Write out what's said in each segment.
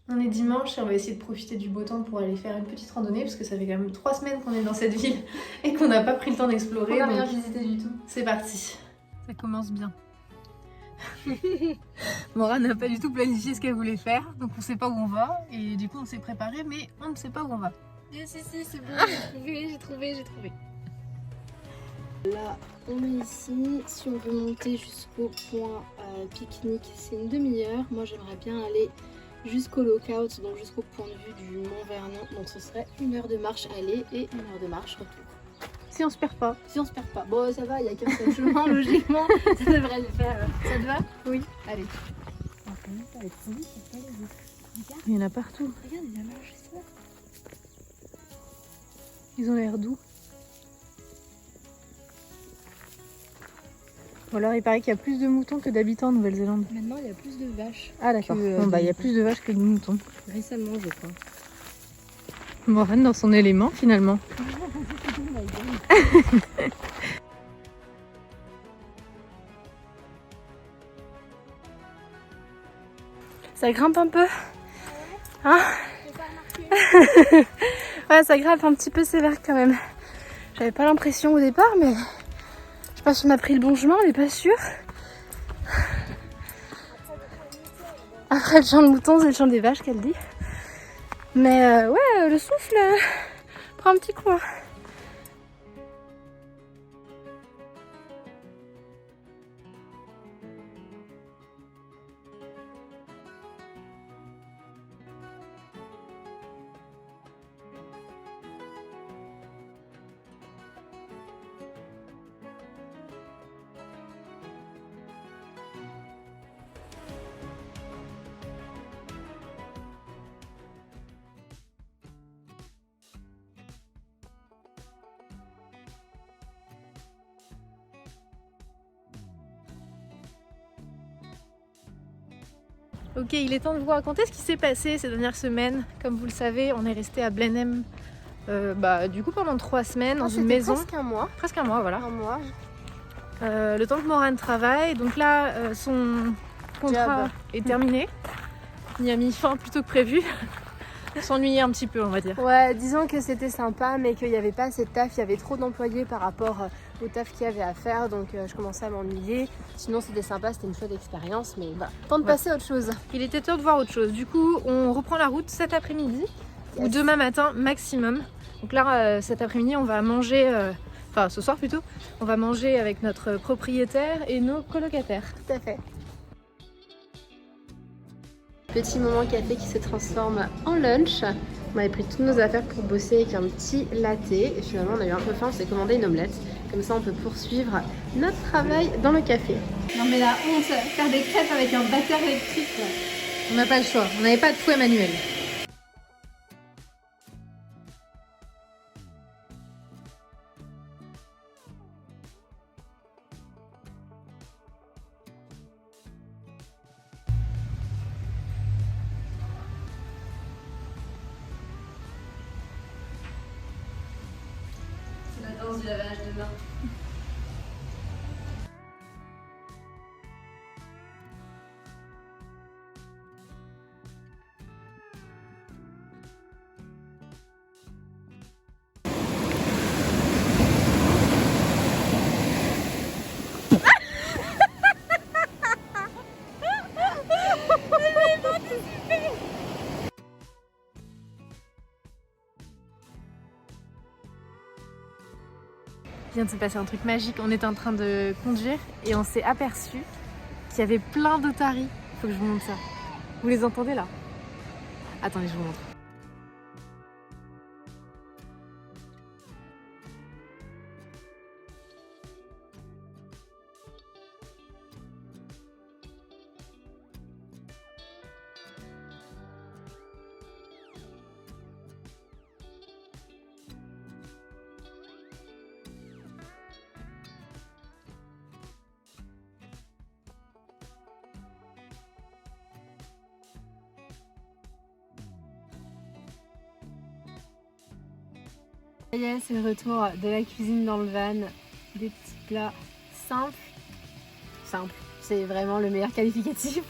On est dimanche et on va essayer de profiter du beau temps pour aller faire une petite randonnée parce que ça fait quand même 3 semaines qu'on est dans cette ville et qu'on n'a pas pris le temps d'explorer. On n'a rien visité du tout. C'est parti. Ça commence bien. Maura n'a pas du tout planifié ce qu'elle voulait faire, donc on sait pas où on va et du coup on s'est préparé mais on ne sait pas où on va. Si, c'est bon, j'ai trouvé. Là, on est ici. Si on veut monter jusqu'au point pique-nique, c'est une demi-heure. Moi, j'aimerais bien aller jusqu'au lookout, donc jusqu'au point de vue du Mont Vernon. Donc ce serait 1 heure de marche aller et 1 heure de marche retour. Si on se perd pas. Si on se perd pas. Bon, ça va, il n'y a qu'un seul chemin, logiquement. Ça devrait le faire. Ça te va? Oui. Allez. Il y en a partout. Regarde, il y en a juste là. Ils ont l'air doux. Ou alors il paraît qu'il y a plus de moutons que d'habitants en Nouvelle-Zélande. Maintenant, il y a plus de vaches. Ah d'accord. Bon bah il y a plus de vaches que de moutons. Récemment, je crois. Morane dans son élément finalement. Ça grimpe un peu. Hein? Ouais, ça grimpe un petit peu sévère quand même. J'avais pas l'impression au départ, mais je sais pas si on a pris le bon chemin, on n'est pas sûr. Après le champ de moutons, c'est le champ des vaches qu'elle dit. Mais ouais, le souffle prend un petit coup. Hein. Ok, il est temps de vous raconter ce qui s'est passé ces dernières semaines. Comme vous le savez, on est resté à Blenheim du coup pendant 3 semaines dans une maison. Presque un mois. Presque un mois, voilà. Un mois. Le temps que Morane travaille. Donc là, son contrat est terminé. Il a mis fin plus tôt que prévu. S'ennuyer un petit peu, on va dire. Ouais, disons que c'était sympa, mais qu'il n'y avait pas assez de taf. Il y avait trop d'employés par rapport au taf qu'il y avait à faire, donc je commençais à m'ennuyer. Sinon, c'était sympa, c'était une chouette expérience, mais voilà, temps de passer à autre chose. Il était temps de voir autre chose. Du coup, on reprend la route cet après-midi ou demain matin maximum. Donc là, cet après-midi, on va manger, enfin ce soir plutôt, on va manger avec notre propriétaire et nos colocataires. Tout à fait. Petit moment café qui se transforme en lunch. On avait pris toutes nos affaires pour bosser avec un petit latte et finalement on a eu un peu faim, on s'est commandé une omelette. Comme ça on peut poursuivre notre travail dans le café. Non mais la honte, faire des crêpes avec un batteur électrique. On n'a pas le choix, on n'avait pas de fouet manuel. La danse du lavage de main. Il vient de se passer un truc magique. On était en train de conduire et on s'est aperçu qu'il y avait plein d'otaries. Faut que je vous montre ça. Vous les entendez là? Attendez, je vous montre. Ça y est, c'est le retour de la cuisine dans le van. Des petits plats simples. Simple, c'est vraiment le meilleur qualificatif.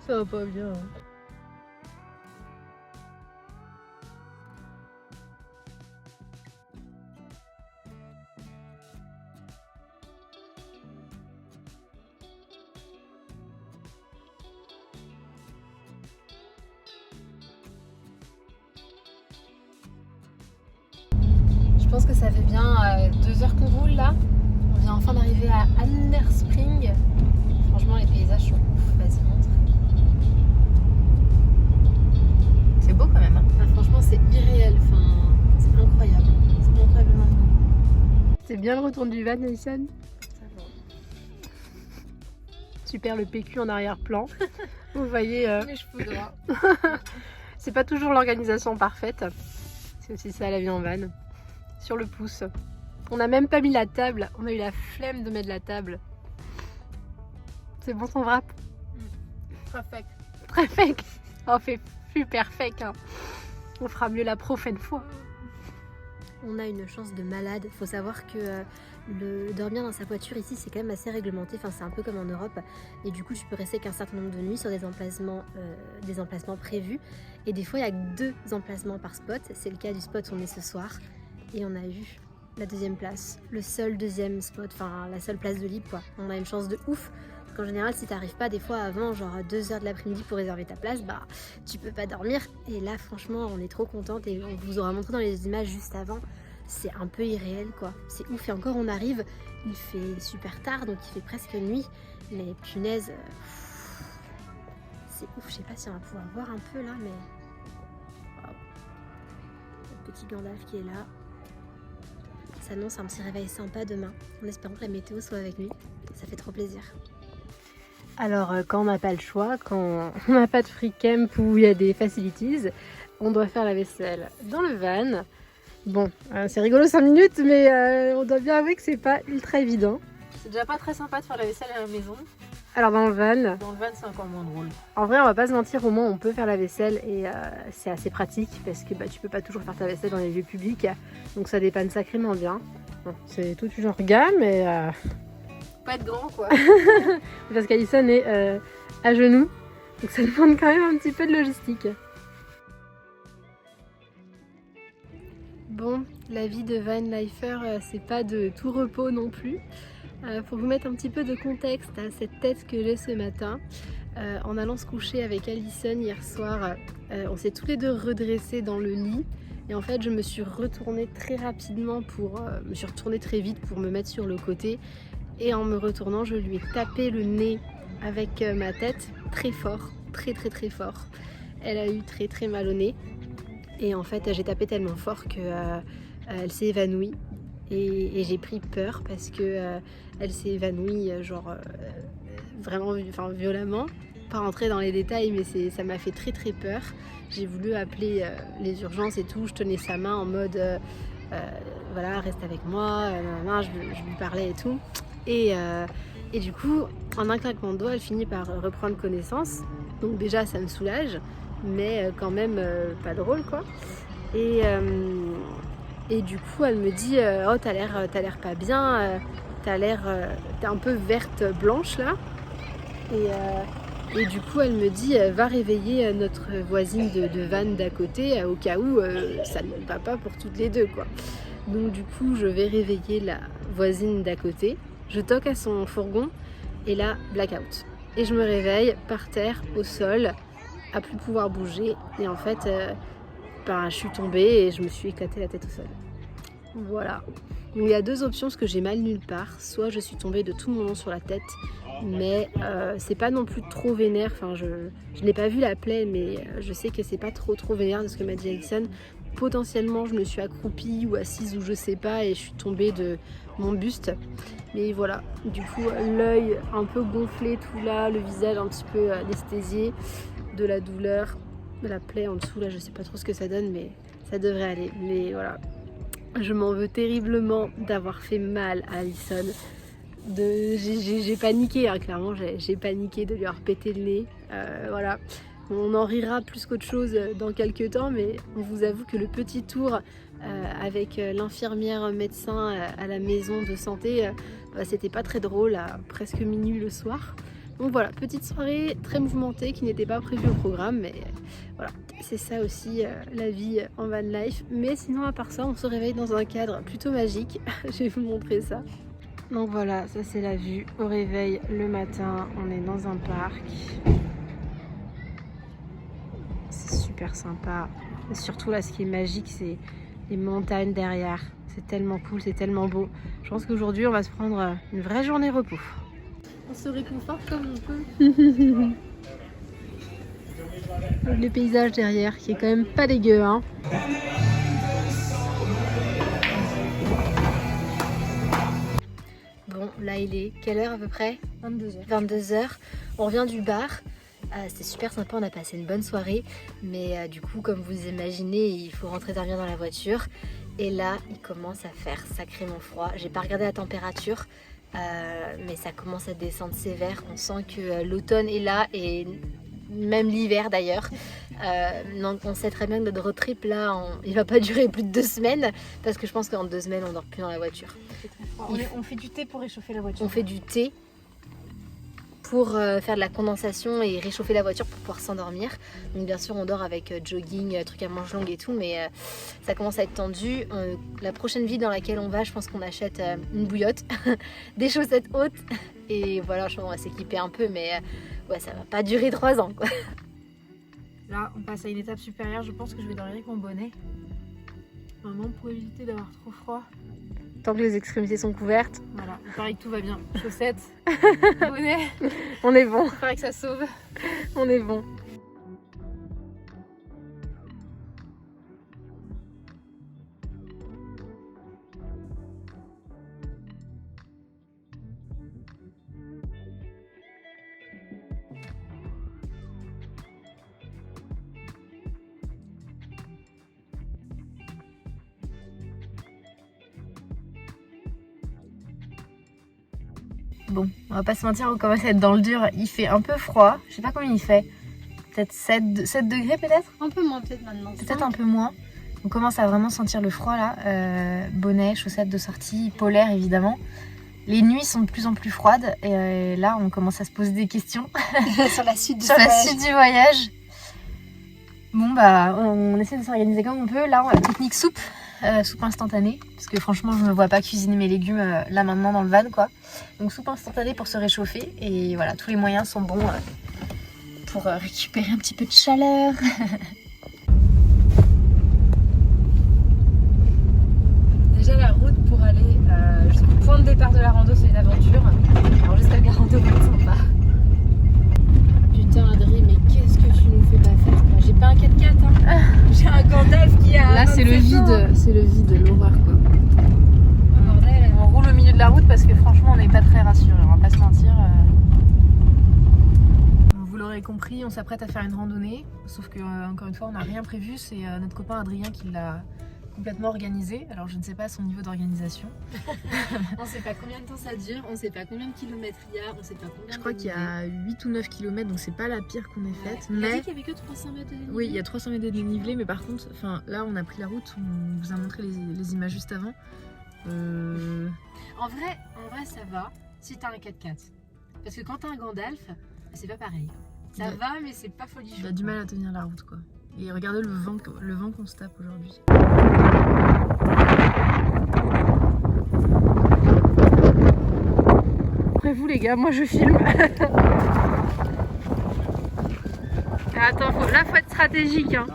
Ça va pas bien. Je pense que ça fait bien 2 heures qu'on roule là. On vient enfin d'arriver à Anderspring. Franchement, les paysages sont ouf. Vas-y, montre. C'est beau quand même. Hein. Ah, franchement, c'est irréel. Enfin, c'est incroyable. C'est incroyablement beau. C'est bien le retour du van, Alison. Ça va. Super le PQ en arrière-plan. Vous voyez, Mes cheveux droits. c'est pas toujours l'organisation parfaite. C'est aussi ça la vie en van. Sur le pouce. On n'a même pas mis la table. On a eu la flemme de mettre la table. C'est bon ton wrap? Très fake. Très fake. On fait super fake. Hein. On fera mieux la prochaine fois. On a une chance de malade. Faut savoir que dormir dans sa voiture ici, c'est quand même assez réglementé. Enfin, c'est un peu comme en Europe. Et du coup, tu peux rester qu'un certain nombre de nuits sur des emplacements prévus. Et des fois, il y a que 2 emplacements par spot. C'est le cas du spot où on est ce soir. Et on a eu la 2e place. Le seul 2e spot. Enfin, la seule place de libre, quoi. On a une chance de ouf. Parce qu'en général, si t'arrives pas des fois avant, genre 2 heures de l'après-midi pour réserver ta place, bah, tu peux pas dormir. Et là, franchement, on est trop contente. Et on vous aura montré dans les images juste avant. C'est un peu irréel quoi, c'est ouf et encore on arrive, il fait super tard donc il fait presque nuit, mais punaise, c'est ouf, je sais pas si on va pouvoir voir un peu là mais... Wow. Le petit Gandalf qui est là, ça annonce un petit réveil sympa demain, en espérant que la météo soit avec lui, ça fait trop plaisir. Alors quand on n'a pas le choix, quand on n'a pas de free camp où il y a des facilities, on doit faire la vaisselle dans le van. Bon, c'est rigolo 5 minutes, mais on doit bien avouer que c'est pas ultra évident. C'est déjà pas très sympa de faire la vaisselle à la maison. Alors dans le van, C'est encore moins drôle. En vrai on va pas se mentir, au moins on peut faire la vaisselle et c'est assez pratique parce que bah, tu peux pas toujours faire ta vaisselle dans les lieux publics, donc ça dépanne sacrément bien. Bon, c'est tout du genre gars, mais... Pas être grand quoi. parce qu'Alison est à genoux, donc ça demande quand même un petit peu de logistique. Bon, la vie de van lifer, c'est pas de tout repos non plus. Pour vous mettre un petit peu de contexte à cette tête que j'ai ce matin, en allant se coucher avec Alison hier soir, on s'est tous les deux redressés dans le lit. Et en fait, je me suis retournée très rapidement me suis retournée très vite pour me mettre sur le côté. Et en me retournant, je lui ai tapé le nez avec ma tête très fort, très très très fort. Elle a eu très très mal au nez. Et en fait, j'ai tapé tellement fort qu'elle s'est évanouie. Et j'ai pris peur parce que elle s'est évanouie vraiment violemment. Pas rentrer dans les détails, mais ça m'a fait très très peur. J'ai voulu appeler les urgences et tout. Je tenais sa main en mode voilà, reste avec moi. Je lui parlais et tout. Et du coup, en un claquement de doigts, elle finit par reprendre connaissance. Donc déjà, ça me soulage. Mais quand même pas drôle quoi. Et du coup elle me dit oh t'as l'air pas bien, t'es un peu verte blanche là. Et du coup elle me dit va réveiller notre voisine de van d'à côté au cas où ça ne va pas pour toutes les deux quoi. Donc du coup je vais réveiller la voisine d'à côté, je toque à son fourgon et là blackout. Et je me réveille par terre au sol, à plus pouvoir bouger et en fait je suis tombée et je me suis éclaté la tête au sol. Voilà. Donc, il y a 2 options parce que j'ai mal nulle part. Soit je suis tombée de tout mon long sur la tête, mais c'est pas non plus trop vénère. Enfin, je n'ai pas vu la plaie, mais je sais que c'est pas trop vénère de ce que m'a dit Alison. Potentiellement, je me suis accroupie ou assise ou je sais pas et je suis tombée de mon buste. Mais voilà, du coup, l'œil un peu gonflé tout là, le visage un petit peu anesthésié, de la douleur, de la plaie en dessous là, je sais pas trop ce que ça donne, mais ça devrait aller. Mais voilà, je m'en veux terriblement d'avoir fait mal à Alison. J'ai paniqué, hein, clairement, j'ai paniqué de lui avoir pété le nez. Voilà. On en rira plus qu'autre chose dans quelques temps, mais on vous avoue que le petit tour avec l'infirmière médecin à la maison de santé, c'était pas très drôle à presque minuit le soir. Donc voilà, petite soirée très mouvementée qui n'était pas prévue au programme, mais voilà, c'est ça aussi la vie en van life. Mais sinon à part ça, on se réveille dans un cadre plutôt magique. Je vais vous montrer ça. Donc voilà, ça c'est la vue au réveil le matin, on est dans un parc. C'est super sympa. Et surtout là, ce qui est magique, c'est les montagnes derrière. C'est tellement cool, c'est tellement beau. Je pense qu'aujourd'hui, on va se prendre une vraie journée repos. On se réconforte comme on peut. Le paysage derrière, qui est quand même pas dégueu, hein. Bon, là il est quelle heure à peu près? 22h. 22h. On revient du bar. C'était super sympa, on a passé une bonne soirée. Mais du coup, comme vous imaginez, il faut rentrer dormir dans la voiture. Et là, il commence à faire sacrément froid. J'ai pas regardé la température, mais ça commence à descendre sévère. On sent que l'automne est là et même l'hiver d'ailleurs. Donc on sait très bien que notre road trip là, il va pas durer plus de 2 semaines parce que je pense qu'en 2 semaines on dort plus dans la voiture. On fait du thé pour réchauffer la voiture. On fait du thé pour faire de la condensation et réchauffer la voiture pour pouvoir s'endormir. Donc bien sûr on dort avec jogging, truc à manches longues et tout, mais ça commence à être tendu. La prochaine ville dans laquelle on va, je pense qu'on achète une bouillotte, des chaussettes hautes et voilà, je pense qu'on va s'équiper un peu, mais ouais, ça va pas durer 3 ans quoi. Là, on passe à une étape supérieure. Je pense que je vais dormir avec mon bonnet. Vraiment pour éviter d'avoir trop froid. Tant que les extrémités sont couvertes. Voilà, il paraît que tout va bien. Chaussettes, bonnet. On est bon. Il paraît que ça sauve. On est bon. Bon, on va pas se mentir, on commence à être dans le dur. Il fait un peu froid. Je sais pas combien il fait. Peut-être 7 degrés peut-être. Un peu moins peut-être maintenant. Peut-être un peu moins. On commence à vraiment sentir le froid là. Bonnet, chaussettes de sortie, polaire évidemment. Les nuits sont de plus en plus froides et là on commence à se poser des questions sur la suite sur la suite du voyage. Bon bah on essaie de s'organiser comme on peut. Là on a technique soupe, soupe instantanée, parce que franchement je ne me vois pas cuisiner mes légumes là maintenant dans le van quoi. Donc soupe instantanée pour se réchauffer et voilà, tous les moyens sont bons pour récupérer un petit peu de chaleur. Déjà la route pour aller jusqu'au point de départ de la rando, c'est une aventure. Alors jusqu'à le rando va être sympa. Putain Adri, mais qu'est-ce que tu nous fais pas faire quoi? J'ai pas un 4x4 hein. J'ai un Gandalf qui a... Là c'est le vide, l'horreur quoi. Bordel. On roule au milieu de la route parce que franchement on n'est pas très rassurés, on va pas se mentir. Vous l'aurez compris, on s'apprête à faire une randonnée, sauf que encore une fois on n'a rien prévu, c'est notre copain Adrien qui l'a complètement organisé. Alors je ne sais pas son niveau d'organisation. On sait pas combien de temps ça dure, on sait pas combien de kilomètres il y a, on sait pas combien Je crois qu'il y a 8 ou 9 km, donc c'est pas la pire qu'on ait faite. Il a Mais dit qu'il y avait que 300 mètres de dénivelé. oui, il y a 300 mètres de dénivelé, mais par contre, là on a pris la route, on vous a montré les images juste avant. En vrai ça va si t'as un 4x4. Parce que quand t'as un Gandalf, c'est pas pareil. Ça Ouais. va, mais c'est pas folichon. Il a du mal à tenir la route quoi. Et regardez le vent qu'on se tape aujourd'hui. Après vous les gars, moi je filme. Attends, faut être stratégique. Hein.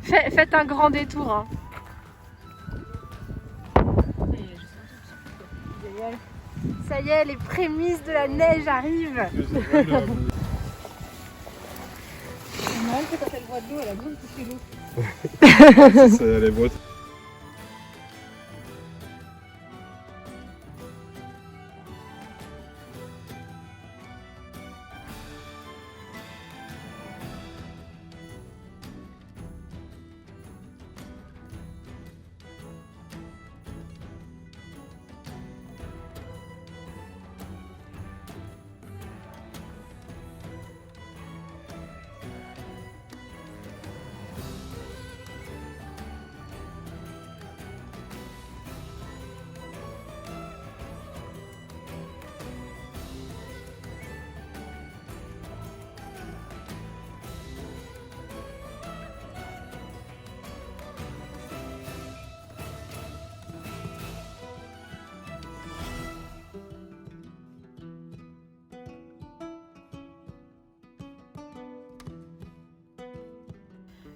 Faites un grand détour. Hein. Ça y est, les prémices de la neige arrivent. C'est marrant que quand elle voit de l'eau, elle a besoin de pousser l'eau. Ça les boîtes.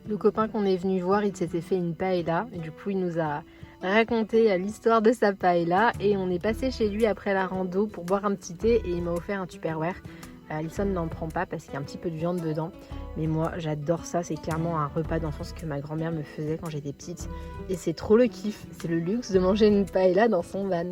Le copain qu'on est venu voir, il s'était fait une paella et du coup il nous a raconté l'histoire de sa paella et on est passé chez lui après la rando pour boire un petit thé et il m'a offert un Tupperware. Alison n'en prend pas parce qu'il y a un petit peu de viande dedans, mais moi j'adore ça, c'est clairement un repas d'enfance que ma grand-mère me faisait quand j'étais petite et c'est trop le kiff, c'est le luxe de manger une paella dans son van.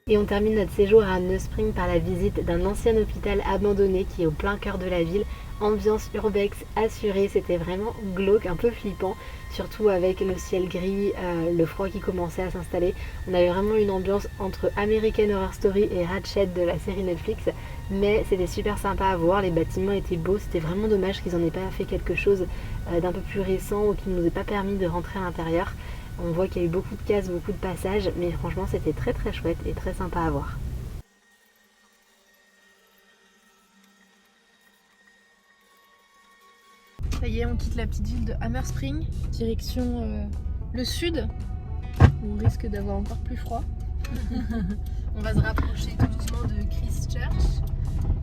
Et on termine notre séjour à Neuspring par la visite d'un ancien hôpital abandonné qui est au plein cœur de la ville. Ambiance urbex assurée, c'était vraiment glauque, un peu flippant, surtout avec le ciel gris, le froid qui commençait à s'installer. On avait vraiment une ambiance entre American Horror Story et Ratched de la série Netflix, mais c'était super sympa à voir, les bâtiments étaient beaux, c'était vraiment dommage qu'ils n'en aient pas fait quelque chose d'un peu plus récent ou qu'ils ne nous aient pas permis de rentrer à l'intérieur. On voit qu'il y a eu beaucoup de cases, beaucoup de passages, mais franchement c'était très très chouette et très sympa à voir. Ça y est, on quitte la petite ville de Hammer Spring, direction le sud, où on risque d'avoir encore plus froid. On va se rapprocher tout doucement de Christchurch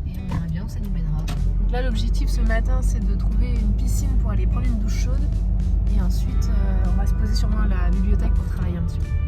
et on verra bien où ça nous mènera. Donc là, l'objectif ce matin, c'est de trouver une piscine pour aller prendre une douche chaude et ensuite on va se poser sûrement à la bibliothèque pour travailler un petit peu.